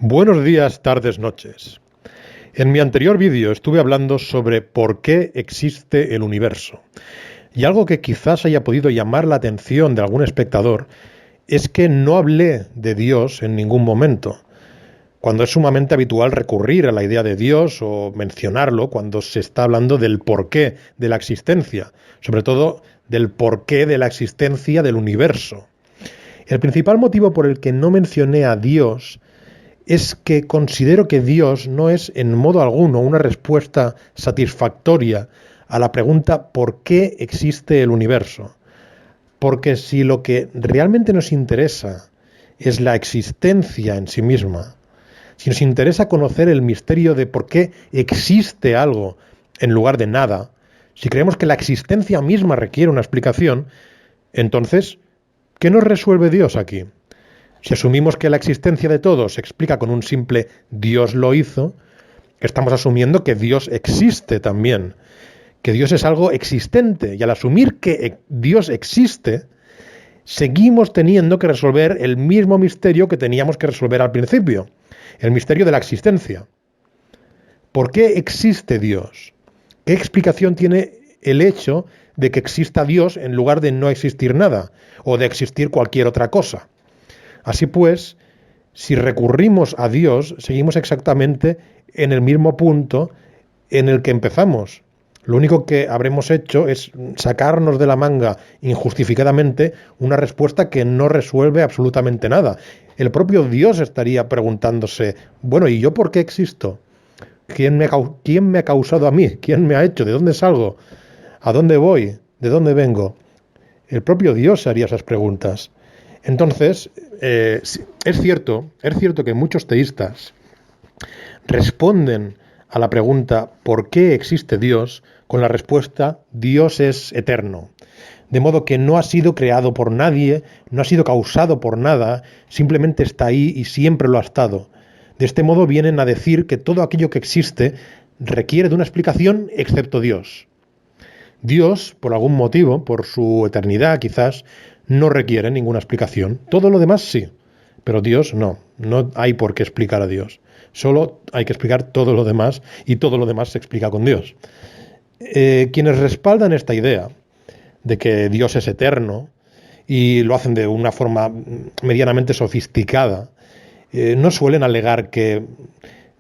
Buenos días, tardes, noches. En mi anterior vídeo estuve hablando sobre por qué existe el universo. Y algo que quizás haya podido llamar la atención de algún espectador es que no hablé de Dios en ningún momento, cuando es sumamente habitual recurrir a la idea de Dios o mencionarlo cuando se está hablando del porqué de la existencia, sobre todo del porqué de la existencia del universo. El principal motivo por el que no mencioné a Dios es que considero que Dios no es en modo alguno una respuesta satisfactoria a la pregunta ¿por qué existe el universo? Porque si lo que realmente nos interesa es la existencia en sí misma, si nos interesa conocer el misterio de por qué existe algo en lugar de nada, si creemos que la existencia misma requiere una explicación, entonces, ¿qué nos resuelve Dios aquí? Si asumimos que la existencia de todo se explica con un simple Dios lo hizo, estamos asumiendo que Dios existe también, que Dios es algo existente, y al asumir que Dios existe, seguimos teniendo que resolver el mismo misterio que teníamos que resolver al principio, el misterio de la existencia. ¿Por qué existe Dios? ¿Qué explicación tiene el hecho de que exista Dios en lugar de no existir nada, o de existir cualquier otra cosa? Así pues, si recurrimos a Dios, seguimos exactamente en el mismo punto en el que empezamos. Lo único que habremos hecho es sacarnos de la manga injustificadamente una respuesta que no resuelve absolutamente nada. El propio Dios estaría preguntándose, bueno, ¿y yo por qué existo? ¿Quién me ha causado a mí? ¿Quién me ha hecho? ¿De dónde salgo? ¿A dónde voy? ¿De dónde vengo? El propio Dios se haría esas preguntas. Entonces, es cierto que muchos teístas responden a la pregunta ¿por qué existe Dios? Con la respuesta Dios es eterno. De modo que no ha sido creado por nadie, no ha sido causado por nada, simplemente está ahí y siempre lo ha estado. De este modo vienen a decir que todo aquello que existe requiere de una explicación excepto Dios. Dios, por algún motivo, por su eternidad quizás, no requiere ninguna explicación. Todo lo demás sí, pero Dios no. No hay por qué explicar a Dios. Solo hay que explicar todo lo demás y todo lo demás se explica con Dios. Quienes respaldan esta idea de que Dios es eterno y lo hacen de una forma medianamente sofisticada, no suelen alegar que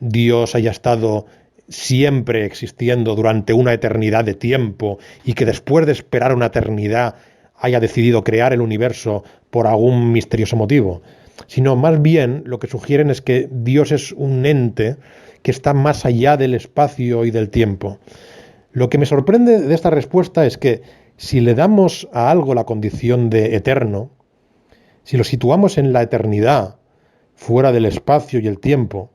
Dios haya estado siempre existiendo durante una eternidad de tiempo y que después de esperar una eternidad haya decidido crear el universo por algún misterioso motivo, sino más bien lo que sugieren es que Dios es un ente que está más allá del espacio y del tiempo. Lo que me sorprende de esta respuesta es que si le damos a algo la condición de eterno, si lo situamos en la eternidad, fuera del espacio y el tiempo,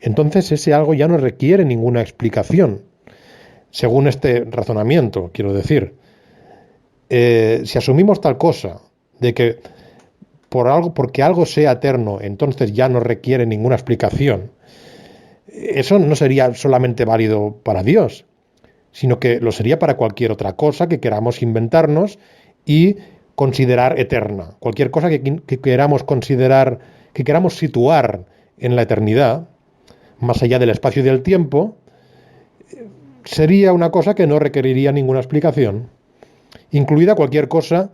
entonces ese algo ya no requiere ninguna explicación, según este razonamiento, quiero decir. Si asumimos tal cosa, de que porque algo sea eterno, entonces ya no requiere ninguna explicación, eso no sería solamente válido para Dios, sino que lo sería para cualquier otra cosa que queramos inventarnos y considerar eterna. Cualquier cosa que queramos considerar, que queramos situar en la eternidad, más allá del espacio y del tiempo, sería una cosa que no requeriría ninguna explicación, incluida cualquier cosa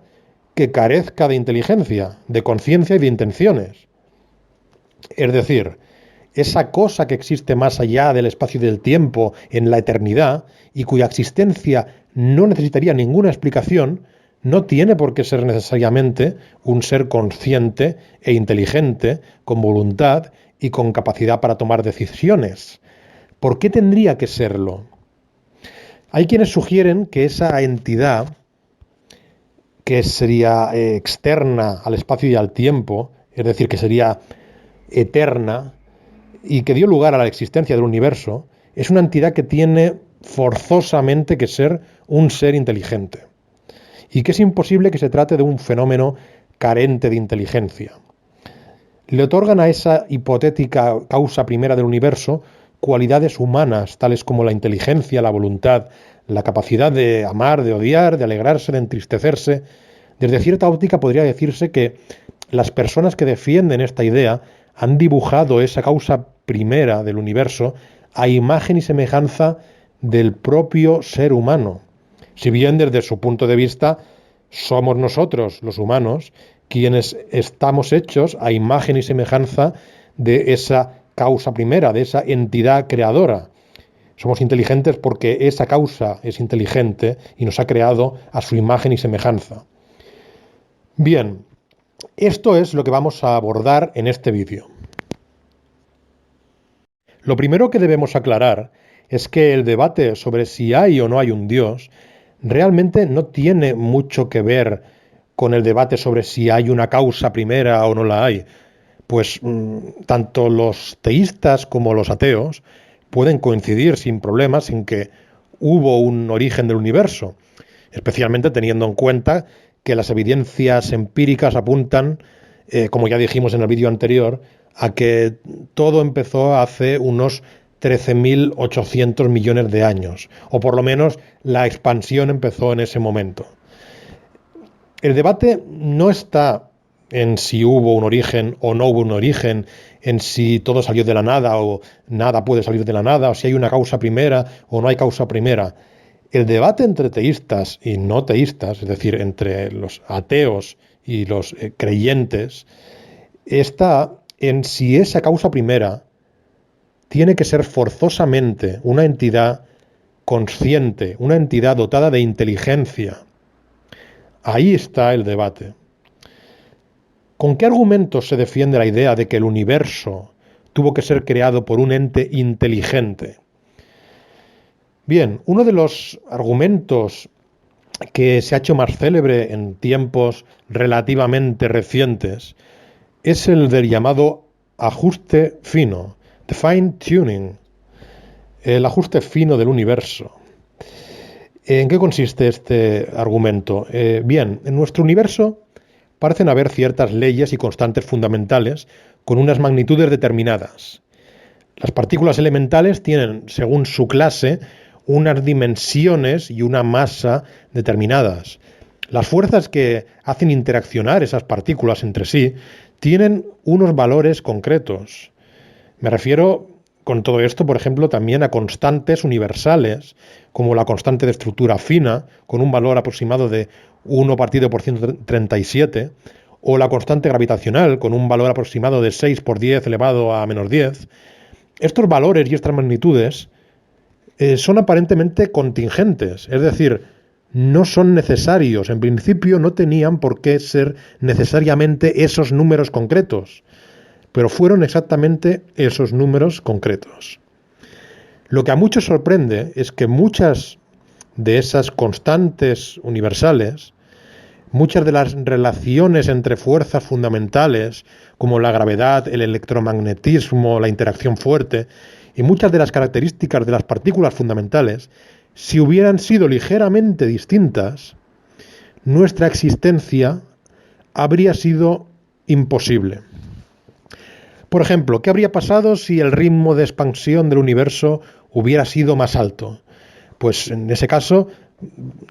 que carezca de inteligencia, de conciencia y de intenciones. Es decir, esa cosa que existe más allá del espacio y del tiempo, en la eternidad, y cuya existencia no necesitaría ninguna explicación, no tiene por qué ser necesariamente un ser consciente e inteligente, con voluntad y con capacidad para tomar decisiones. ¿Por qué tendría que serlo? Hay quienes sugieren que esa entidad, que sería externa al espacio y al tiempo, es decir, que sería eterna y que dio lugar a la existencia del universo, es una entidad que tiene forzosamente que ser un ser inteligente y que es imposible que se trate de un fenómeno carente de inteligencia. Le otorgan a esa hipotética causa primera del universo cualidades humanas, tales como la inteligencia, la voluntad, la capacidad de amar, de odiar, de alegrarse, de entristecerse. Desde cierta óptica podría decirse que las personas que defienden esta idea han dibujado esa causa primera del universo a imagen y semejanza del propio ser humano. Si bien desde su punto de vista somos nosotros, los humanos, quienes estamos hechos a imagen y semejanza de esa causa primera, de esa entidad creadora. Somos inteligentes porque esa causa es inteligente y nos ha creado a su imagen y semejanza. Bien, esto es lo que vamos a abordar en este vídeo. Lo primero que debemos aclarar es que el debate sobre si hay o no hay un Dios realmente no tiene mucho que ver con el debate sobre si hay una causa primera o no la hay. Pues tanto los teístas como los ateos pueden coincidir sin problemas en que hubo un origen del universo, especialmente teniendo en cuenta que las evidencias empíricas apuntan, como ya dijimos en el vídeo anterior, a que todo empezó hace unos 13.800 millones de años, o por lo menos la expansión empezó en ese momento. El debate no está en si hubo un origen o no hubo un origen, en si todo salió de la nada o nada puede salir de la nada, o si hay una causa primera o no hay causa primera. El debate entre teístas y no teístas, es decir, entre los ateos y los creyentes, está en si esa causa primera tiene que ser forzosamente una entidad consciente, una entidad dotada de inteligencia. Ahí está el debate. ¿Con qué argumentos se defiende la idea de que el universo tuvo que ser creado por un ente inteligente? Bien, uno de los argumentos que se ha hecho más célebre en tiempos relativamente recientes es el del llamado ajuste fino, the fine tuning, el ajuste fino del universo. ¿En qué consiste este argumento? Bien, en nuestro universo parecen haber ciertas leyes y constantes fundamentales con unas magnitudes determinadas. Las partículas elementales tienen, según su clase, unas dimensiones y una masa determinadas. Las fuerzas que hacen interaccionar esas partículas entre sí tienen unos valores concretos. Me refiero con todo esto, por ejemplo, también a constantes universales, como la constante de estructura fina, con un valor aproximado de 1 partido por 137, o la constante gravitacional, con un valor aproximado de 6 por 10 elevado a menos 10. Estos valores y estas magnitudes son aparentemente contingentes, es decir, no son necesarios. En principio no tenían por qué ser necesariamente esos números concretos, pero fueron exactamente esos números concretos. Lo que a muchos sorprende es que muchas de esas constantes universales, muchas de las relaciones entre fuerzas fundamentales, como la gravedad, el electromagnetismo, la interacción fuerte, y muchas de las características de las partículas fundamentales, si hubieran sido ligeramente distintas, nuestra existencia habría sido imposible. Por ejemplo, ¿qué habría pasado si el ritmo de expansión del universo hubiera sido más alto? Pues en ese caso,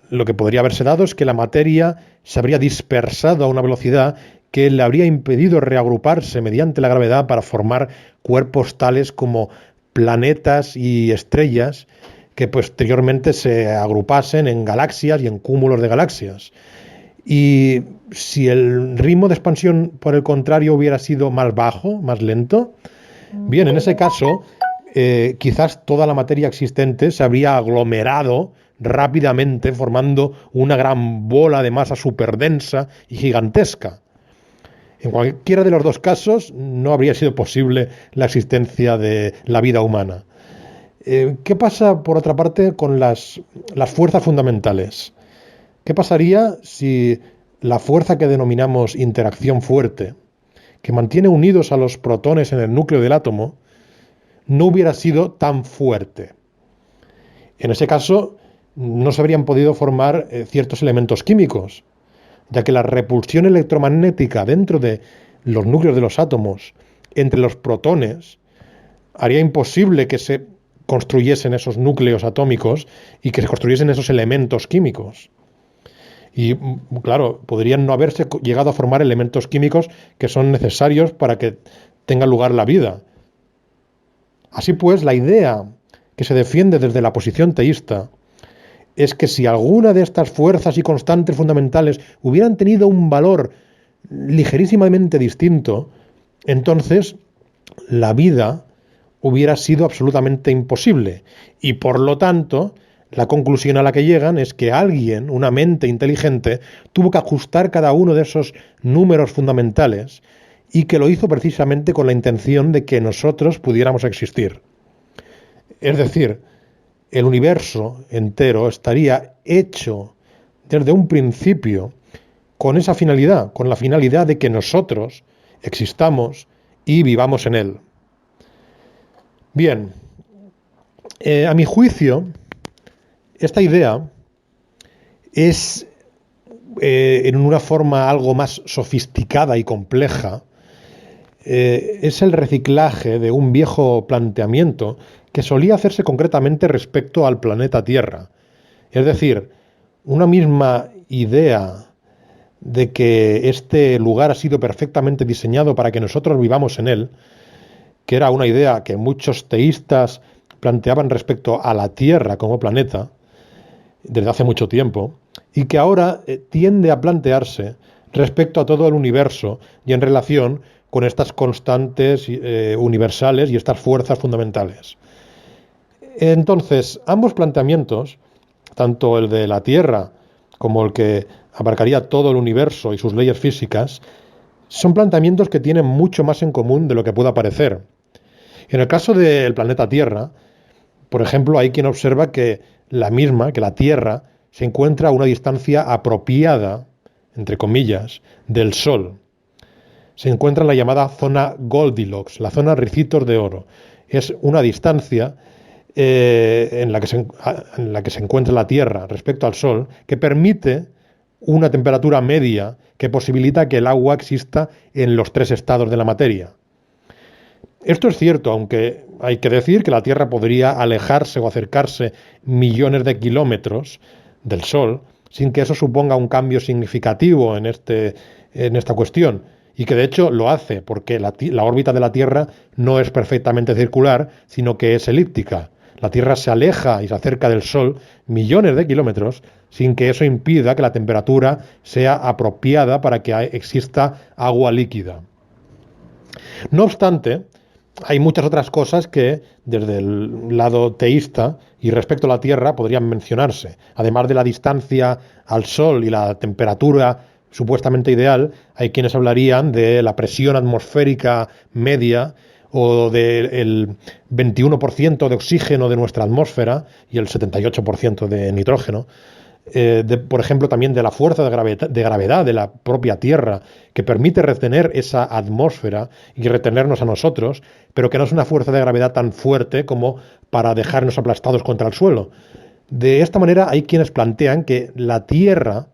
lo que podría haberse dado es que la materia se habría dispersado a una velocidad que le habría impedido reagruparse mediante la gravedad para formar cuerpos tales como planetas y estrellas que posteriormente se agrupasen en galaxias y en cúmulos de galaxias. Y si el ritmo de expansión, por el contrario, hubiera sido más bajo, más lento, bien, en ese caso, quizás toda la materia existente se habría aglomerado rápidamente, formando una gran bola de masa superdensa y gigantesca. En cualquiera de los dos casos, no habría sido posible la existencia de la vida humana. ¿Qué pasa, por otra parte, con las fuerzas fundamentales? ¿Qué pasaría si la fuerza que denominamos interacción fuerte, que mantiene unidos a los protones en el núcleo del átomo, no hubiera sido tan fuerte? En ese caso, no se habrían podido formar ciertos elementos químicos, ya que la repulsión electromagnética dentro de los núcleos de los átomos entre los protones haría imposible que se construyesen esos núcleos atómicos y que se construyesen esos elementos químicos. Y, claro, podrían no haberse llegado a formar elementos químicos que son necesarios para que tenga lugar la vida. Así pues, la idea que se defiende desde la posición teísta es que si alguna de estas fuerzas y constantes fundamentales hubieran tenido un valor ligerísimamente distinto, entonces la vida hubiera sido absolutamente imposible. Y por lo tanto, la conclusión a la que llegan es que alguien, una mente inteligente, tuvo que ajustar cada uno de esos números fundamentales y que lo hizo precisamente con la intención de que nosotros pudiéramos existir. Es decir, el universo entero estaría hecho desde un principio con esa finalidad, con la finalidad de que nosotros existamos y vivamos en él. Bien, a mi juicio, esta idea es, en una forma algo más sofisticada y compleja, es el reciclaje de un viejo planteamiento que solía hacerse concretamente respecto al planeta Tierra. Es decir, una misma idea de que este lugar ha sido perfectamente diseñado para que nosotros vivamos en él, que era una idea que muchos teístas planteaban respecto a la Tierra como planeta desde hace mucho tiempo, y que ahora tiende a plantearse respecto a todo el universo y en relación con estas constantes universales y estas fuerzas fundamentales. Entonces, ambos planteamientos, tanto el de la Tierra como el que abarcaría todo el universo y sus leyes físicas, son planteamientos que tienen mucho más en común de lo que pueda parecer. En el caso del planeta Tierra, por ejemplo, hay quien observa que la Tierra, se encuentra a una distancia apropiada, entre comillas, del Sol. Se encuentra en la llamada zona Goldilocks, la zona Ricitos de Oro. Es una distancia en la que se encuentra la Tierra respecto al Sol, que permite una temperatura media que posibilita que el agua exista en los tres estados de la materia. Esto es cierto, aunque hay que decir que la Tierra podría alejarse o acercarse millones de kilómetros del Sol sin que eso suponga un cambio significativo en esta cuestión, y que de hecho lo hace, porque la órbita de la Tierra no es perfectamente circular, sino que es elíptica. La Tierra se aleja y se acerca del Sol millones de kilómetros sin que eso impida que la temperatura sea apropiada para que exista agua líquida. No obstante, hay muchas otras cosas que, desde el lado teísta y respecto a la Tierra, podrían mencionarse. Además de la distancia al Sol y la temperatura supuestamente ideal, hay quienes hablarían de la presión atmosférica media o del 21% de oxígeno de nuestra atmósfera y el 78% de nitrógeno. Por ejemplo, también de la fuerza de gravedad de la propia Tierra, que permite retener esa atmósfera y retenernos a nosotros, pero que no es una fuerza de gravedad tan fuerte como para dejarnos aplastados contra el suelo. De esta manera hay quienes plantean que la Tierra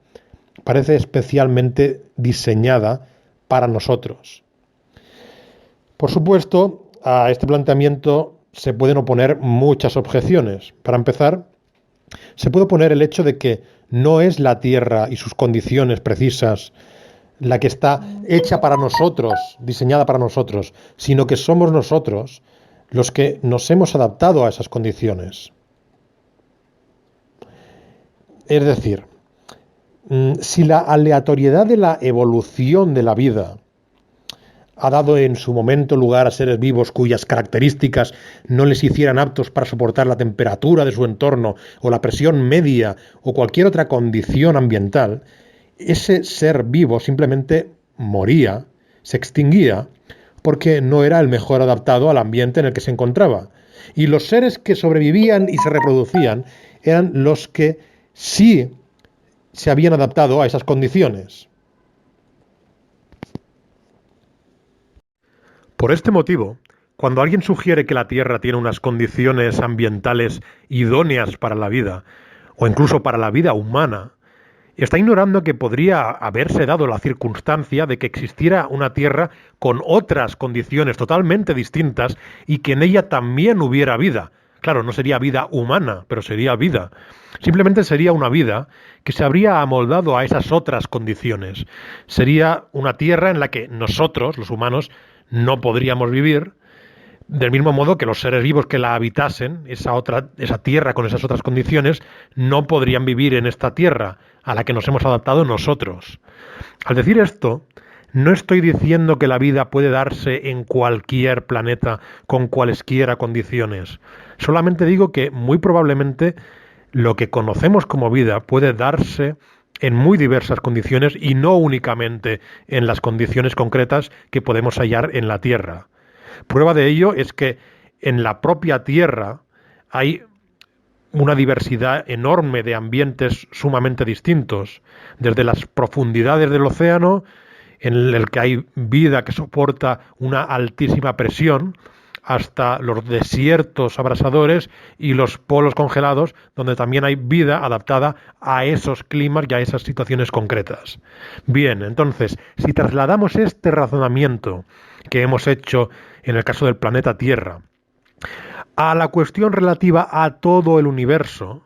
parece especialmente diseñada para nosotros. Por supuesto, a este planteamiento se pueden oponer muchas objeciones. Para empezar, se puede poner el hecho de que no es la Tierra y sus condiciones precisas la que está hecha para nosotros, diseñada para nosotros, sino que somos nosotros los que nos hemos adaptado a esas condiciones. Es decir, si la aleatoriedad de la evolución de la vida ha dado en su momento lugar a seres vivos cuyas características no les hicieran aptos para soportar la temperatura de su entorno o la presión media o cualquier otra condición ambiental, ese ser vivo simplemente moría, se extinguía, porque no era el mejor adaptado al ambiente en el que se encontraba. Y los seres que sobrevivían y se reproducían eran los que sí se habían adaptado a esas condiciones. Por este motivo, cuando alguien sugiere que la Tierra tiene unas condiciones ambientales idóneas para la vida, o incluso para la vida humana, está ignorando que podría haberse dado la circunstancia de que existiera una Tierra con otras condiciones totalmente distintas y que en ella también hubiera vida. Claro, no sería vida humana, pero sería vida. Simplemente sería una vida que se habría amoldado a esas otras condiciones. Sería una Tierra en la que nosotros, los humanos, no podríamos vivir, del mismo modo que los seres vivos que la habitasen, esa tierra con esas otras condiciones, no podrían vivir en esta tierra a la que nos hemos adaptado nosotros. Al decir esto, no estoy diciendo que la vida puede darse en cualquier planeta con cualesquiera condiciones. Solamente digo que muy probablemente lo que conocemos como vida puede darse en muy diversas condiciones y no únicamente en las condiciones concretas que podemos hallar en la Tierra. Prueba de ello es que en la propia Tierra hay una diversidad enorme de ambientes sumamente distintos, desde las profundidades del océano, en el que hay vida que soporta una altísima presión, hasta los desiertos abrasadores y los polos congelados, donde también hay vida adaptada a esos climas y a esas situaciones concretas. Bien, entonces, si trasladamos este razonamiento que hemos hecho en el caso del planeta Tierra a la cuestión relativa a todo el universo,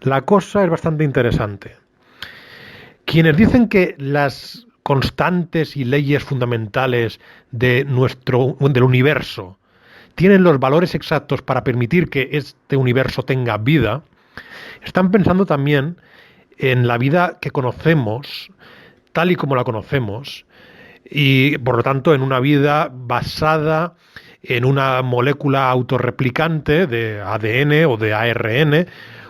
la cosa es bastante interesante. Quienes dicen que las constantes y leyes fundamentales del universo tienen los valores exactos para permitir que este universo tenga vida, están pensando también en la vida que conocemos, tal y como la conocemos, y por lo tanto en una vida basada en una molécula autorreplicante de ADN o de ARN,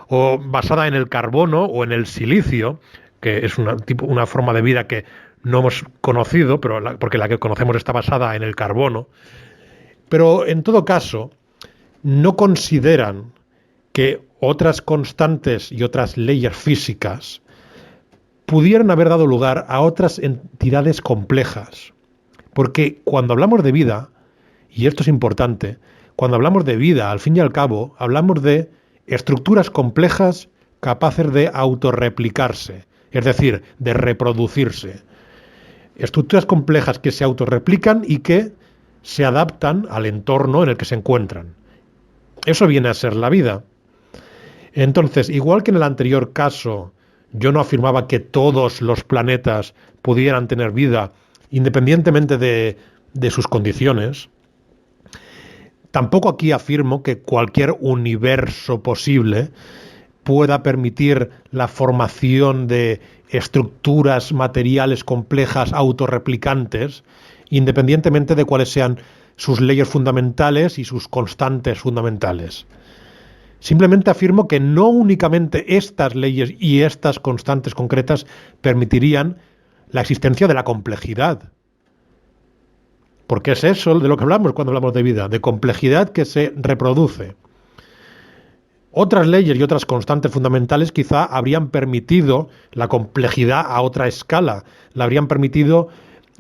o basada en el carbono o en el silicio, que es una forma de vida que no hemos conocido, porque la que conocemos está basada en el carbono. Pero en todo caso, no consideran que otras constantes y otras leyes físicas pudieran haber dado lugar a otras entidades complejas. Porque cuando hablamos de vida, y esto es importante, cuando hablamos de vida, al fin y al cabo, hablamos de estructuras complejas capaces de autorreplicarse, es decir, de reproducirse. Estructuras complejas que se autorreplican y que se adaptan al entorno en el que se encuentran. Eso viene a ser la vida. Entonces, igual que en el anterior caso, yo no afirmaba que todos los planetas pudieran tener vida independientemente de sus condiciones, tampoco aquí afirmo que cualquier universo posible pueda permitir la formación de estructuras materiales complejas autorreplicantes, independientemente de cuáles sean sus leyes fundamentales y sus constantes fundamentales. Simplemente afirmo que no únicamente estas leyes y estas constantes concretas permitirían la existencia de la complejidad. Porque es eso de lo que hablamos cuando hablamos de vida, de complejidad que se reproduce. Otras leyes y otras constantes fundamentales quizá habrían permitido la complejidad a otra escala, la habrían permitido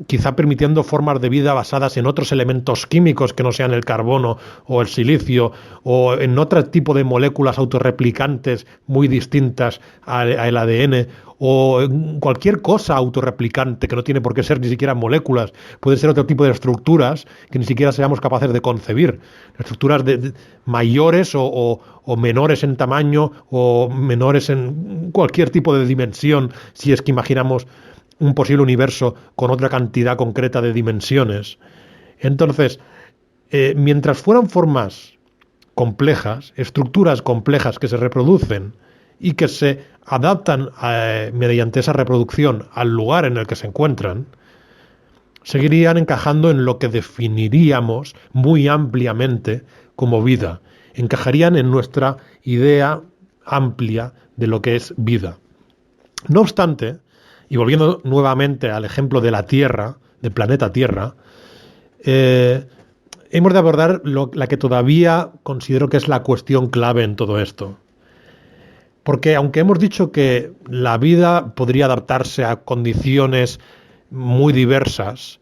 quizá permitiendo formas de vida basadas en otros elementos químicos que no sean el carbono o el silicio, o en otro tipo de moléculas autorreplicantes muy distintas al ADN, o en cualquier cosa autorreplicante que no tiene por qué ser ni siquiera moléculas, puede ser otro tipo de estructuras que ni siquiera seamos capaces de concebir, estructuras mayores o menores en tamaño o menores en cualquier tipo de dimensión, si es que imaginamos un posible universo con otra cantidad concreta de dimensiones. Entonces, mientras fueran formas complejas, estructuras complejas que se reproducen y que se adaptan mediante esa reproducción al lugar en el que se encuentran, seguirían encajando en lo que definiríamos muy ampliamente como vida. Encajarían en nuestra idea amplia de lo que es vida. No obstante, y volviendo nuevamente al ejemplo de la Tierra, del planeta Tierra, hemos de abordar la que todavía considero que es la cuestión clave en todo esto. Porque aunque hemos dicho que la vida podría adaptarse a condiciones muy diversas,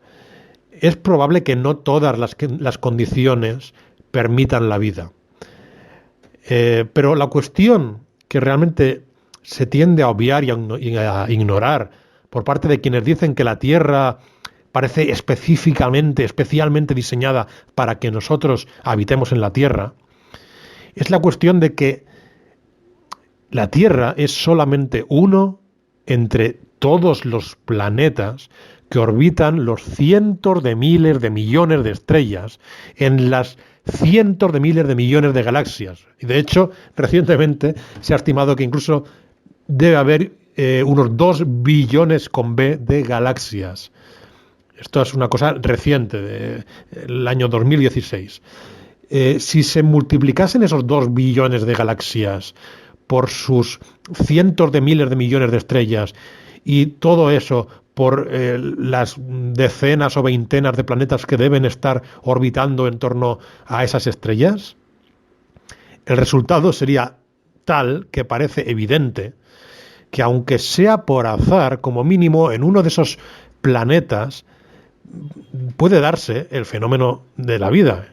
es probable que no todas las condiciones permitan la vida. Pero la cuestión que realmente se tiende a obviar y a ignorar por parte de quienes dicen que la Tierra parece especialmente diseñada para que nosotros habitemos en la Tierra, es la cuestión de que la Tierra es solamente uno entre todos los planetas que orbitan los cientos de miles de millones de estrellas en las cientos de miles de millones de galaxias. Y de hecho, recientemente se ha estimado que incluso debe haber unos 2 billones con B de galaxias. Esto es una cosa reciente, del año 2016. Si se multiplicasen esos 2 billones de galaxias por sus cientos de miles de millones de estrellas y todo eso por las decenas o veintenas de planetas que deben estar orbitando en torno a esas estrellas, el resultado sería tal que parece evidente que aunque sea por azar, como mínimo en uno de esos planetas, puede darse el fenómeno de la vida.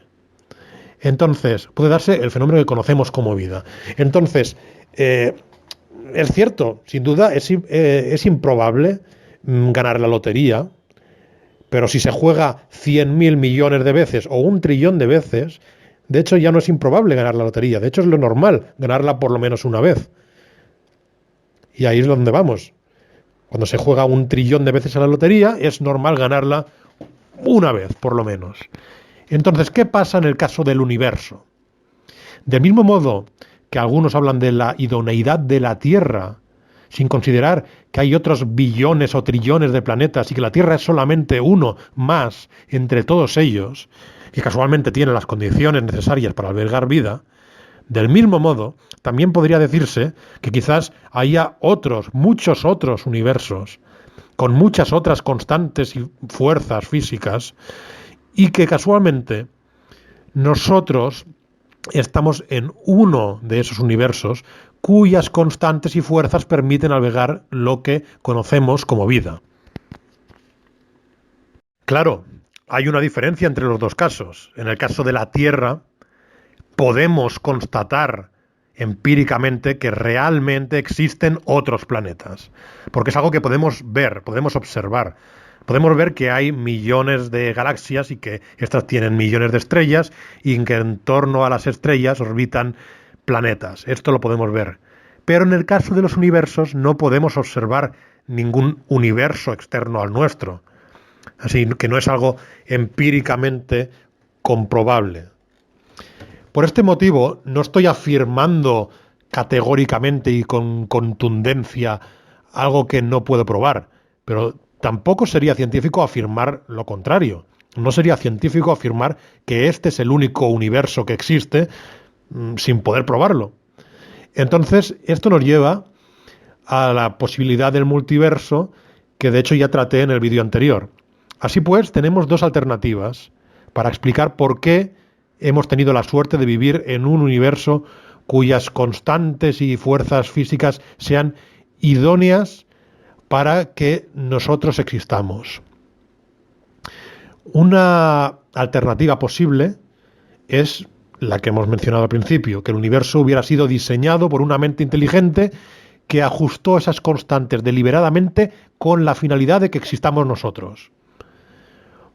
Entonces, puede darse el fenómeno que conocemos como vida. Entonces, es cierto, sin duda, es improbable ganar la lotería, pero si se juega 100.000 millones de veces o 1 trillón de veces, de hecho ya no es improbable ganar la lotería. De hecho es lo normal, ganarla por lo menos una vez. Y ahí es donde vamos. Cuando se juega 1 trillón de veces a la lotería, es normal ganarla una vez, por lo menos. Entonces, ¿qué pasa en el caso del universo? Del mismo modo que algunos hablan de la idoneidad de la Tierra, sin considerar que hay otros billones o trillones de planetas y que la Tierra es solamente uno más entre todos ellos, que casualmente tiene las condiciones necesarias para albergar vida, del mismo modo, también podría decirse que quizás haya otros, muchos otros universos, con muchas otras constantes y fuerzas físicas, y que casualmente nosotros estamos en uno de esos universos cuyas constantes y fuerzas permiten albergar lo que conocemos como vida. Claro, hay una diferencia entre los dos casos. En el caso de la Tierra, podemos constatar empíricamente que realmente existen otros planetas, porque es algo que podemos ver, podemos observar. Podemos ver que hay millones de galaxias y que estas tienen millones de estrellas y que en torno a las estrellas orbitan planetas. Esto lo podemos ver. Pero en el caso de los universos no podemos observar ningún universo externo al nuestro. Así que no es algo empíricamente comprobable. Por este motivo, no estoy afirmando categóricamente y con contundencia algo que no puedo probar, pero tampoco sería científico afirmar lo contrario. No sería científico afirmar que este es el único universo que existe sin poder probarlo. Entonces, esto nos lleva a la posibilidad del multiverso, que de hecho ya traté en el vídeo anterior. Así pues, tenemos dos alternativas para explicar por qué hemos tenido la suerte de vivir en un universo cuyas constantes y fuerzas físicas sean idóneas para que nosotros existamos. Una alternativa posible es la que hemos mencionado al principio, que el universo hubiera sido diseñado por una mente inteligente que ajustó esas constantes deliberadamente con la finalidad de que existamos nosotros.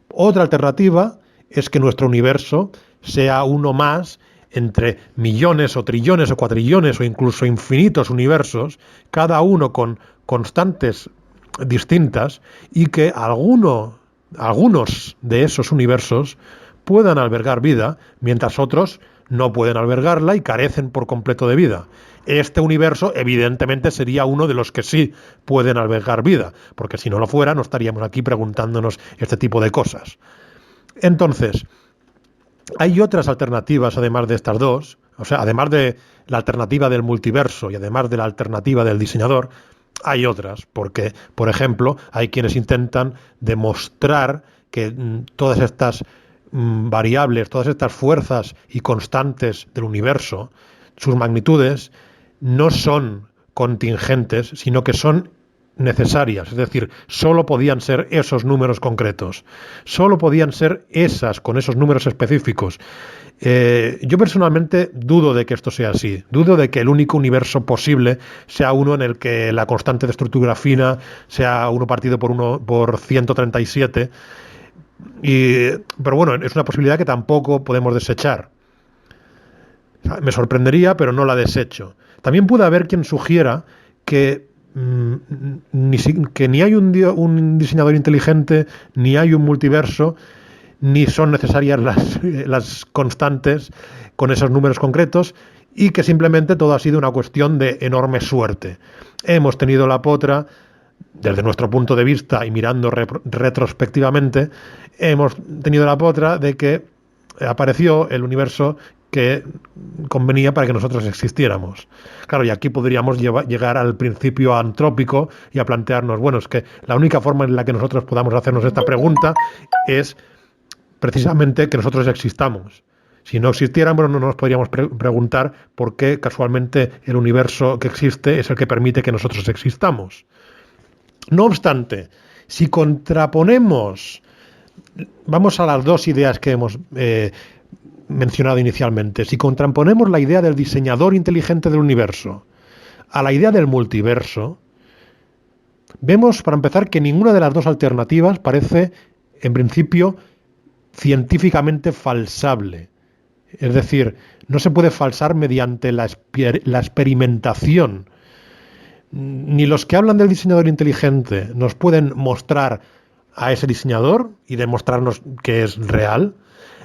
Otra alternativa es que nuestro universo sea uno más entre millones o trillones o cuatrillones o incluso infinitos universos, cada uno con constantes distintas, y que algunos de esos universos puedan albergar vida, mientras otros no pueden albergarla y carecen por completo de vida. Este universo evidentemente sería uno de los que sí pueden albergar vida, porque si no lo fuera no estaríamos aquí preguntándonos este tipo de cosas. Entonces, hay otras alternativas además de estas dos, o sea, además de la alternativa del multiverso y además de la alternativa del diseñador, hay otras, porque, por ejemplo, hay quienes intentan demostrar que todas estas variables, todas estas fuerzas y constantes del universo, sus magnitudes, no son contingentes, sino que son necesarias, es decir, solo podían ser esos números concretos, solo podían ser esas con esos números específicos. Yo personalmente dudo de que esto sea así, dudo de que el único universo posible sea uno en el que la constante de estructura fina sea 1 partido por 137, pero bueno, es una posibilidad que tampoco podemos desechar. Me sorprendería, pero no la desecho. También puede haber quien sugiera que que ni hay un diseñador inteligente, ni hay un multiverso, ni son necesarias las constantes con esos números concretos, y que simplemente todo ha sido una cuestión de enorme suerte. Hemos tenido la potra, desde nuestro punto de vista y mirando retrospectivamente, hemos tenido la potra de que apareció el universo que convenía para que nosotros existiéramos. Claro, y aquí podríamos llegar al principio antrópico y a plantearnos, bueno, es que la única forma en la que nosotros podamos hacernos esta pregunta es precisamente que nosotros existamos. Si no existiéramos, no nos podríamos preguntar por qué casualmente el universo que existe es el que permite que nosotros existamos. No obstante, si contraponemos, vamos a las dos ideas que hemos mencionado inicialmente, si contraponemos la idea del diseñador inteligente del universo a la idea del multiverso, vemos, para empezar, que ninguna de las dos alternativas parece, en principio, científicamente falsable. Es decir, no se puede falsar mediante la experimentación. Ni los que hablan del diseñador inteligente nos pueden mostrar a ese diseñador y demostrarnos que es real,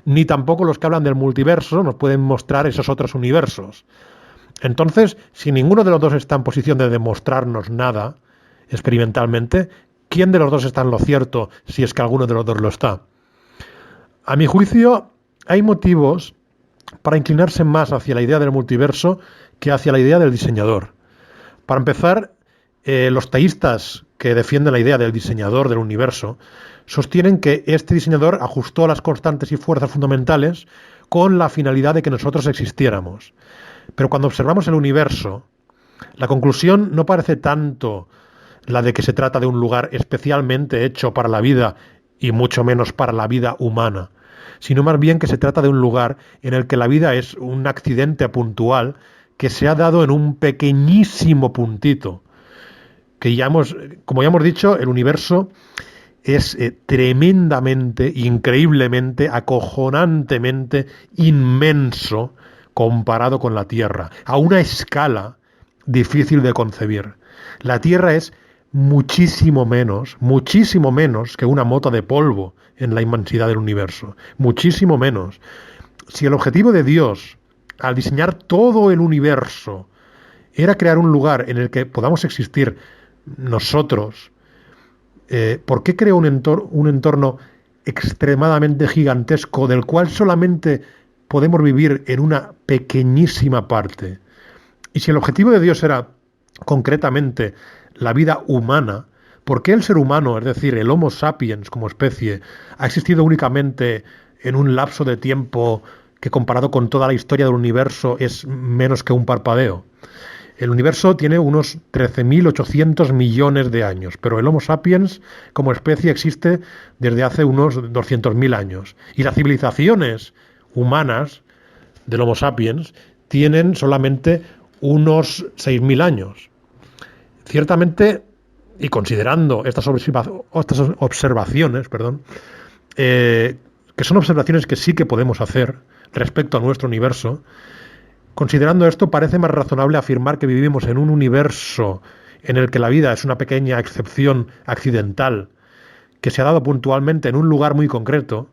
ni tampoco los que hablan del multiverso nos pueden mostrar esos otros universos. Entonces, si ninguno de los dos está en posición de demostrarnos nada experimentalmente, ¿quién de los dos está en lo cierto si es que alguno de los dos lo está? A mi juicio, hay motivos para inclinarse más hacia la idea del multiverso que hacia la idea del diseñador. Para empezar, los teístas que defienden la idea del diseñador del universo sostienen que este diseñador ajustó las constantes y fuerzas fundamentales con la finalidad de que nosotros existiéramos. Pero cuando observamos el universo, la conclusión no parece tanto la de que se trata de un lugar especialmente hecho para la vida y mucho menos para la vida humana, sino más bien que se trata de un lugar en el que la vida es un accidente puntual que se ha dado en un pequeñísimo puntito. Como ya hemos dicho, el universo es tremendamente, increíblemente, acojonantemente inmenso comparado con la Tierra, a una escala difícil de concebir. La Tierra es muchísimo menos que una mota de polvo en la inmensidad del universo. Muchísimo menos. Si el objetivo de Dios, al diseñar todo el universo, era crear un lugar en el que podamos existir nosotros, ¿por qué creó un entorno extremadamente gigantesco del cual solamente podemos vivir en una pequeñísima parte? Y si el objetivo de Dios era concretamente la vida humana, ¿por qué el ser humano, es decir, el Homo sapiens como especie, ha existido únicamente en un lapso de tiempo que comparado con toda la historia del universo es menos que un parpadeo? El universo tiene unos 13.800 millones de años, pero el Homo sapiens como especie existe desde hace unos 200.000 años. Y las civilizaciones humanas del Homo sapiens tienen solamente unos 6.000 años. Ciertamente, y considerando estas observaciones, que son observaciones que sí que podemos hacer respecto a nuestro universo, considerando esto, parece más razonable afirmar que vivimos en un universo en el que la vida es una pequeña excepción accidental que se ha dado puntualmente en un lugar muy concreto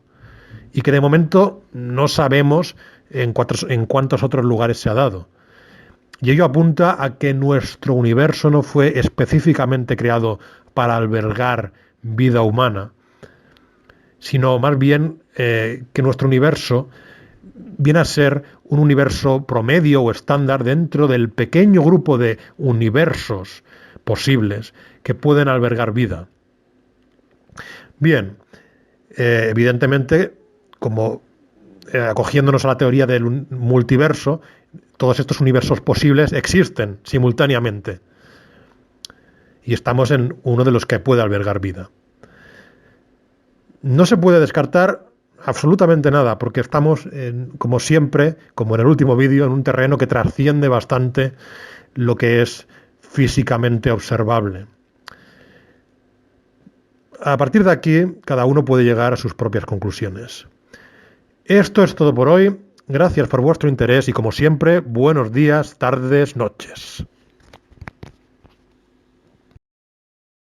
y que de momento no sabemos en cuántos otros lugares se ha dado. Y ello apunta a que nuestro universo no fue específicamente creado para albergar vida humana, sino más bien que nuestro universo viene a ser un universo promedio o estándar dentro del pequeño grupo de universos posibles que pueden albergar vida. Bien, evidentemente, como acogiéndonos a la teoría del multiverso, todos estos universos posibles existen simultáneamente y estamos en uno de los que puede albergar vida. No se puede descartar absolutamente nada, porque estamos, como siempre, como en el último vídeo, en un terreno que trasciende bastante lo que es físicamente observable. A partir de aquí, cada uno puede llegar a sus propias conclusiones. Esto es todo por hoy. Gracias por vuestro interés y, como siempre, buenos días, tardes, noches.